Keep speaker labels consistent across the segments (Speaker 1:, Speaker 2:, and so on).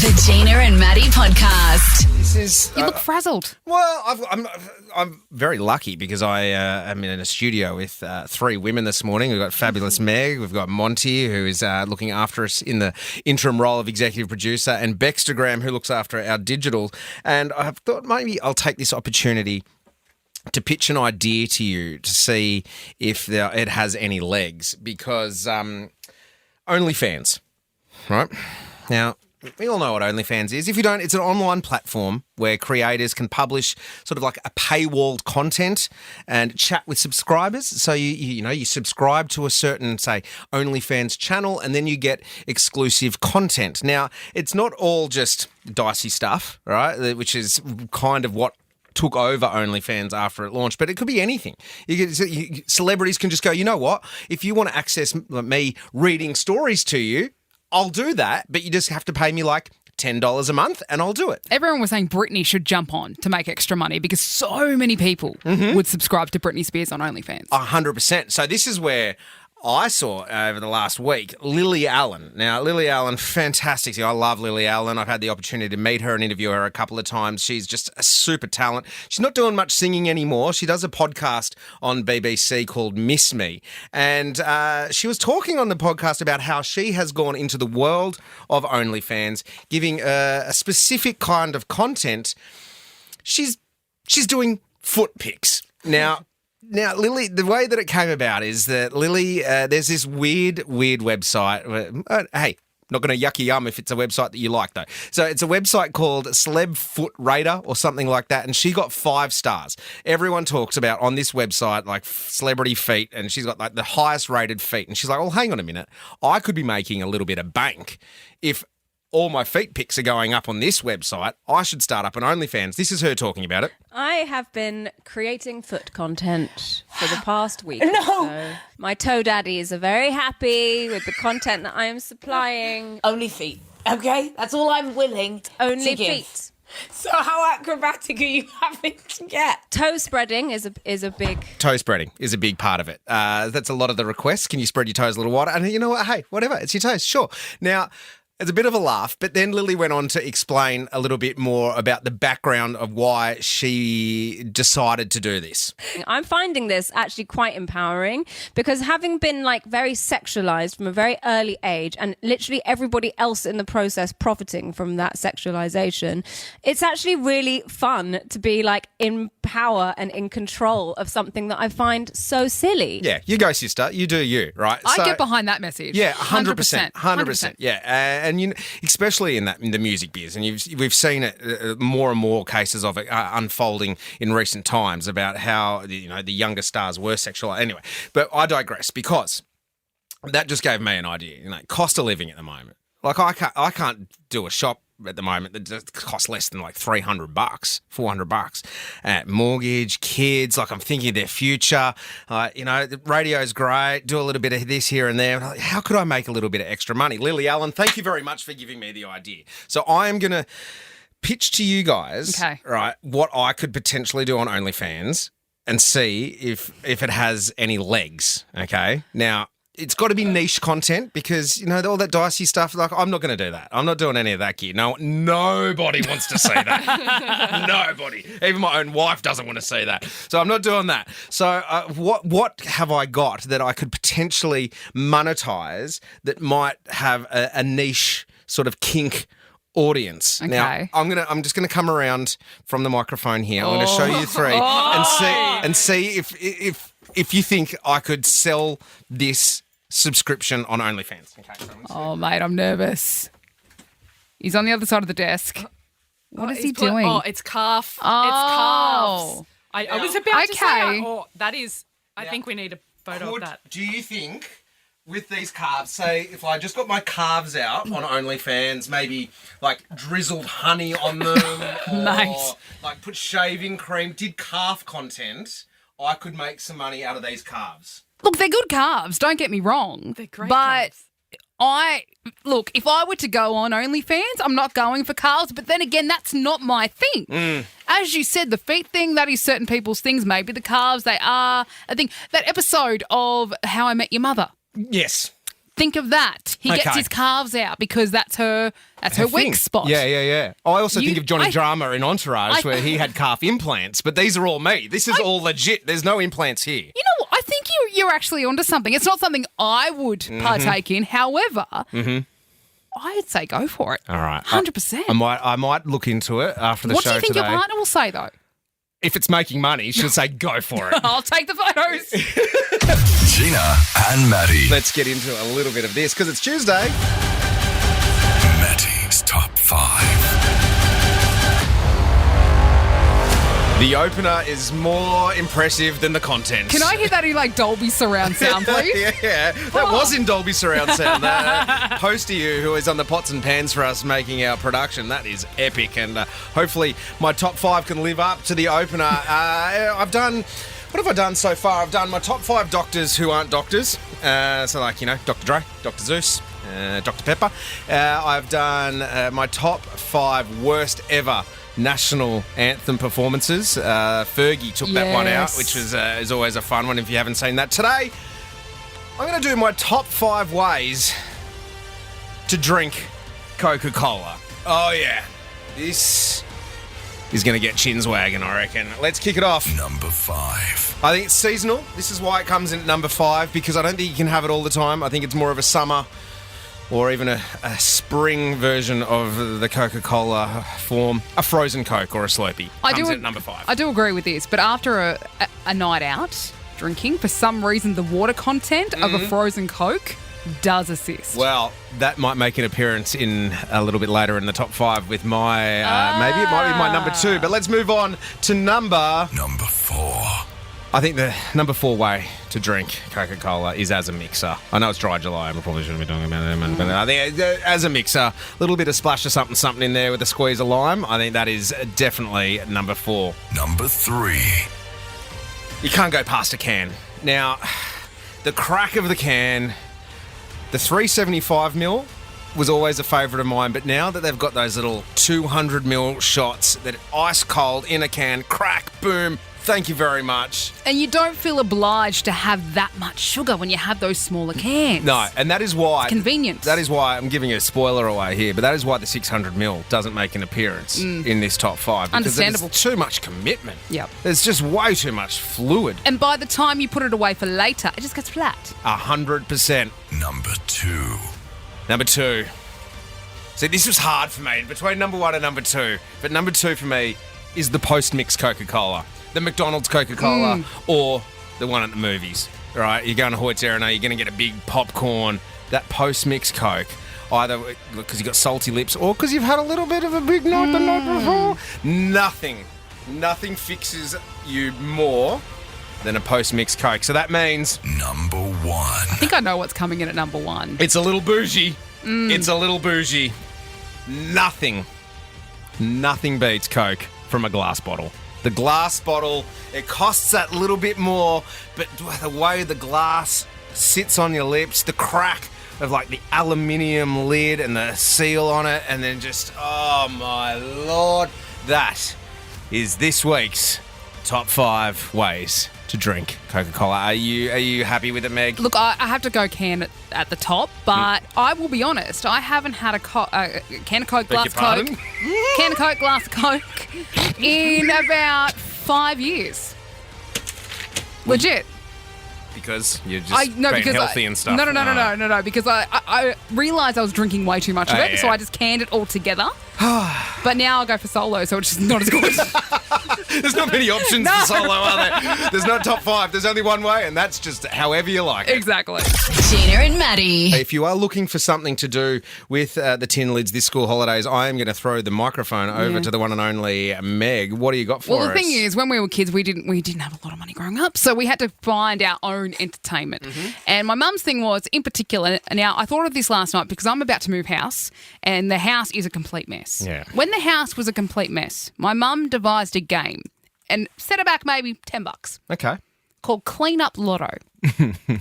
Speaker 1: The Gina and Matty podcast.
Speaker 2: This is.
Speaker 3: You look frazzled.
Speaker 2: Well, I'm very lucky because I am in a studio with three women this morning. We've got fabulous Meg, we've got Monty, who is looking after us in the interim role of executive producer, and Bextagram, who looks after our digital. And I thought maybe I'll take this opportunity to pitch an idea to you to see if it has any legs, because OnlyFans, right? Now, we all know what OnlyFans is. If you don't, it's an online platform where creators can publish sort of like a paywalled content and chat with subscribers. So you subscribe to a certain, say, OnlyFans channel, and then you get exclusive content. Now, it's not all just dicey stuff, right? Which is kind of what took over OnlyFans after it launched, but it could be anything. Celebrities can just go, you know what? If you want to access me reading stories to you, I'll do that, but you just have to pay me like $10 a month and I'll do it.
Speaker 3: Everyone was saying Britney should jump on to make extra money because so many people would subscribe to Britney Spears on OnlyFans.
Speaker 2: 100%. So this is where I saw over the last week Lily Allen. Now, Lily Allen, fantastic. I love Lily Allen. I've had the opportunity to meet her and interview her a couple of times. She's just a super talent. She's not doing much singing anymore. She does a podcast on BBC called Miss Me. And she was talking on the podcast about how she has gone into the world of OnlyFans, giving a specific kind of content. She's doing foot pics. Now, Lily, the way that it came about is that Lily, there's this weird website. Hey, not going to yuck your yum if it's a website that you like, though. So it's a website called Celeb Foot Radar or something like that, and she got 5 stars. Everyone talks about on this website, like, celebrity feet, and she's got, like, the highest rated feet. And she's like, well, hang on a minute. I could be making a little bit of bank if all my feet pics are going up on this website. I should start up an OnlyFans. This is her talking about it.
Speaker 4: I have been creating foot content for the past week.
Speaker 5: No!
Speaker 4: So my toe daddies are very happy with the content that I am supplying.
Speaker 5: Only feet, okay? That's all I'm willing
Speaker 4: Only
Speaker 5: to give.
Speaker 4: feet.
Speaker 5: So how acrobatic are you having to get?
Speaker 4: Toe spreading is a big...
Speaker 2: Toe spreading is a big part of it. That's a lot of the requests. Can you spread your toes a little wider? And you know what? Hey, whatever. It's your toes. Sure. Now, it's a bit of a laugh, but then Lily went on to explain a little bit more about the background of why she decided to do this.
Speaker 4: I'm finding this actually quite empowering because having been like very sexualized from a very early age and literally everybody else in the process profiting from that sexualization, it's actually really fun to be like in power and in control of something that I find so silly.
Speaker 2: Yeah, you go, sister. You do you, right?
Speaker 3: I get behind that message.
Speaker 2: Yeah, 100%. 100%. Yeah, and you know, especially in the music biz, and we've seen it more and more cases of it unfolding in recent times about how the younger stars were sexual. Anyway, but I digress because that just gave me an idea. Cost of living at the moment. Like I can't do a shop at the moment that just costs less than like $300, $400. Mortgage, kids, like I'm thinking of their future. The radio's great, do a little bit of this here and there. Like, how could I make a little bit of extra money? Lily Allen, thank you very much for giving me the idea. So I am going to pitch to you guys, right, what I could potentially do on OnlyFans and see if it has any legs, okay? Now, it's got to be niche content because, all that dicey stuff, like, I'm not going to do that. I'm not doing any of that gear. No, nobody wants to see that. Nobody. Even my own wife doesn't want to see that. So I'm not doing that. So what have I got that I could potentially monetize that might have a niche sort of kink audience?
Speaker 3: Okay.
Speaker 2: Now, I'm just gonna come around from the microphone here. I'm going to show you 3 and see if you think I could sell this subscription on OnlyFans. Okay.
Speaker 3: Oh, mate, I'm nervous. He's on the other side of the desk. What is he doing?
Speaker 6: It's calf.
Speaker 3: Oh.
Speaker 6: It's calves. I was about to say, that is, I think we need a photo of that.
Speaker 2: Do you think with these calves, say if I just got my calves out on OnlyFans, maybe like drizzled honey on them or
Speaker 3: Mate.
Speaker 2: like put shaving cream, did calf content, I could make some money out of these calves.
Speaker 3: Look, they're good calves, don't get me wrong.
Speaker 6: They're great
Speaker 3: But
Speaker 6: calves.
Speaker 3: if I were to go on OnlyFans, I'm not going for calves, but then again, that's not my thing. As you said, the feet thing, that is certain people's things. Maybe the calves, they are a thing. That episode of How I Met Your Mother.
Speaker 2: Yes.
Speaker 3: Think of that. He gets his calves out because that's her weak spot.
Speaker 2: Yeah. I also think of Johnny Drama in Entourage where he had calf implants, but these are all me. This is all legit. There's no implants here.
Speaker 3: You know what? I think you're actually onto something. It's not something I would partake in. However, I'd say go for it.
Speaker 2: All right.
Speaker 3: 100%.
Speaker 2: I might look into it after the show today.
Speaker 3: What do you think your partner will say, though?
Speaker 2: If it's making money, she'll say go for it.
Speaker 3: I'll take the photos.
Speaker 7: Gina and Matty.
Speaker 2: Let's get into a little bit of this because it's Tuesday.
Speaker 7: Matty's Top 5.
Speaker 2: The opener is more impressive than the content.
Speaker 3: Can I hear that in like Dolby surround sound, please?
Speaker 2: Yeah. That was in Dolby surround sound. Post to you who is on the pots and pans for us making our production. That is epic. And hopefully my top 5 can live up to the opener. What have I done so far? I've done my top 5 doctors who aren't doctors. So like, Dr. Dre, Dr. Zeus, Dr. Pepper. I've done my top 5 worst ever national anthem performances. Fergie took that one out, which is always a fun one if you haven't seen that. Today, I'm going to do my top 5 ways to drink Coca-Cola. Oh, yeah. This is going to get chins wagging, I reckon. Let's kick it off.
Speaker 7: Number 5.
Speaker 2: I think it's seasonal. This is why it comes in at number 5, because I don't think you can have it all the time. I think it's more of a summer or even a spring version of the Coca-Cola form, a frozen Coke or a Slurpee. Comes in at number 5.
Speaker 3: I do agree with this, but after a night out drinking, for some reason the water content of a frozen Coke does assist.
Speaker 2: Well, that might make an appearance in a little bit later in the top 5 with my, maybe it might be my number 2, but let's move on to number
Speaker 7: 4.
Speaker 2: I think the number 4 way to drink Coca-Cola is as a mixer. I know it's dry July, and we probably shouldn't be talking about it, but I think as a mixer, a little bit of splash of something in there with a squeeze of lime. I think that is definitely number 4.
Speaker 7: Number 3.
Speaker 2: You can't go past a can. Now, the crack of the can, the 375ml was always a favourite of mine, but now that they've got those little 200ml shots that are ice cold in a can, crack, boom, thank you very much.
Speaker 3: And you don't feel obliged to have that much sugar when you have those smaller cans.
Speaker 2: No, and that is why...
Speaker 3: It's convenient.
Speaker 2: That is why, I'm giving a spoiler away here, but that is why the 600ml doesn't make an appearance in this top 5. Because
Speaker 3: Understandable.
Speaker 2: There's too much commitment.
Speaker 3: Yep.
Speaker 2: There's just way too much fluid.
Speaker 3: And by the time you put it away for later, it just gets flat.
Speaker 2: 100%.
Speaker 7: Number 2.
Speaker 2: Number 2. See, this was hard for me, between number 1 and number 2. But number 2 for me is the post-mix Coca-Cola. The McDonald's Coca-Cola or the one at the movies, right? You're going to Hoyt's Arena, you're going to get a big popcorn, that post-mix Coke, either because you've got salty lips or because you've had a little bit of a big night the night before. Nothing fixes you more than a post-mix Coke. So that means...
Speaker 7: Number 1.
Speaker 3: I think I know what's coming in at number 1.
Speaker 2: It's a little bougie. It's a little bougie. Nothing beats Coke from a glass bottle. The glass bottle, it costs that little bit more, but the way the glass sits on your lips, the crack of like the aluminium lid and the seal on it, and then just, oh my Lord, that is this week's top 5 ways to drink Coca-Cola. Are you happy with it, Meg?
Speaker 3: Look, I have to go can at the top, but I will be honest, I haven't had a can of Coke, glass Coke, can of Coke, glass Coke in about 5 years. Legit.
Speaker 2: Because you're just being healthy and stuff.
Speaker 3: No, because I realised I was drinking way too much of it, so I just canned it all together. But now I'll go for solo, so it's just not as good.
Speaker 2: There's not many options for solo, are there? There's no top 5. There's only one way, and that's just however you like it.
Speaker 3: Exactly.
Speaker 1: Gina and Matty.
Speaker 2: If you are looking for something to do with the tin lids this school holidays, I am going to throw the microphone over to the one and only Meg. What do you got for us?
Speaker 3: Well, the thing is, when we were kids, we didn't have a lot of money growing up, so we had to find our own entertainment. And my mum's thing was, in particular, now I thought of this last night because I'm about to move house, and the house is a complete mess.
Speaker 2: Yeah.
Speaker 3: When the house was a complete mess, my mum devised a game and set it back maybe $10.
Speaker 2: Okay.
Speaker 3: Called Clean Up Lotto,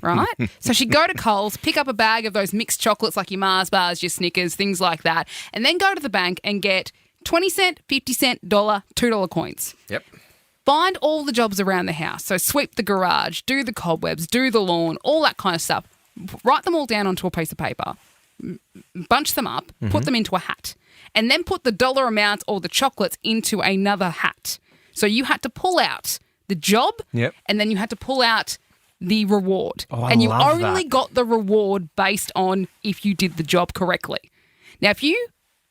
Speaker 3: right? So she'd go to Coles, pick up a bag of those mixed chocolates like your Mars bars, your Snickers, things like that, and then go to the bank and get 20-cent, 50-cent, $1, $2 coins.
Speaker 2: Yep.
Speaker 3: Find all the jobs around the house. So sweep the garage, do the cobwebs, do the lawn, all that kind of stuff. write them all down onto a piece of paper, bunch them up, put them into a hat, and then put the dollar amount or the chocolates into another hat. So you had to pull out the job, and then you had to pull out the reward.
Speaker 2: Oh,
Speaker 3: and you
Speaker 2: love
Speaker 3: only
Speaker 2: that.
Speaker 3: got the reward based on if you did the job correctly. Now, if you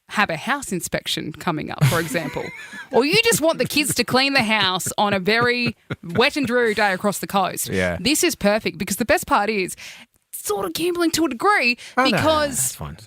Speaker 3: have a house inspection coming up, for example, or you just want the kids to clean the house on a very wet and dreary day across the coast, this is perfect because the best part is sort of gambling to a degree because
Speaker 2: That's fine.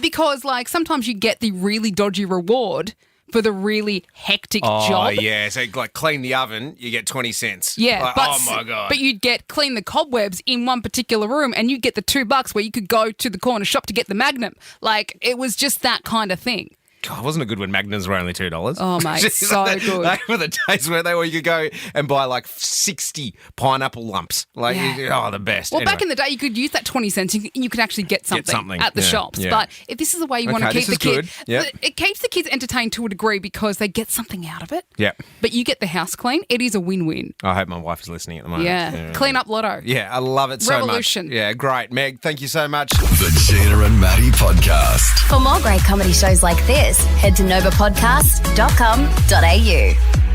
Speaker 3: because like sometimes you get the really dodgy reward for the really hectic job.
Speaker 2: Oh, yeah. So, like, clean the oven, you get 20 cents.
Speaker 3: Yeah.
Speaker 2: Like,
Speaker 3: but,
Speaker 2: oh, my God.
Speaker 3: But you'd get clean the cobwebs in one particular room and you'd get the $2 where you could go to the corner shop to get the Magnum. Like, it was just that kind of thing.
Speaker 2: God, wasn't it good when Magnums were only $2?
Speaker 3: Oh, mate, so good.
Speaker 2: They were the days where you could go and buy like 60 pineapple lumps. Like, the best.
Speaker 3: Well,
Speaker 2: Anyway.
Speaker 3: back in the day, you could use that 20 cents and you could actually get something at the shops.
Speaker 2: Yeah.
Speaker 3: But if this is the way you want to
Speaker 2: Okay,
Speaker 3: keep the
Speaker 2: this is
Speaker 3: kids,
Speaker 2: good. Yep.
Speaker 3: it keeps the kids entertained to a degree because they get something out of it.
Speaker 2: Yeah.
Speaker 3: But you get the house clean. It is a win-win.
Speaker 2: I hope my wife is listening at the moment.
Speaker 3: Yeah. Clean up lotto.
Speaker 2: Yeah, I love it so
Speaker 3: Revolution.
Speaker 2: much. Yeah, great. Meg, thank you so much.
Speaker 7: The Gina and Matty Podcast.
Speaker 1: For more great comedy shows like this, head to novapodcast.com.au.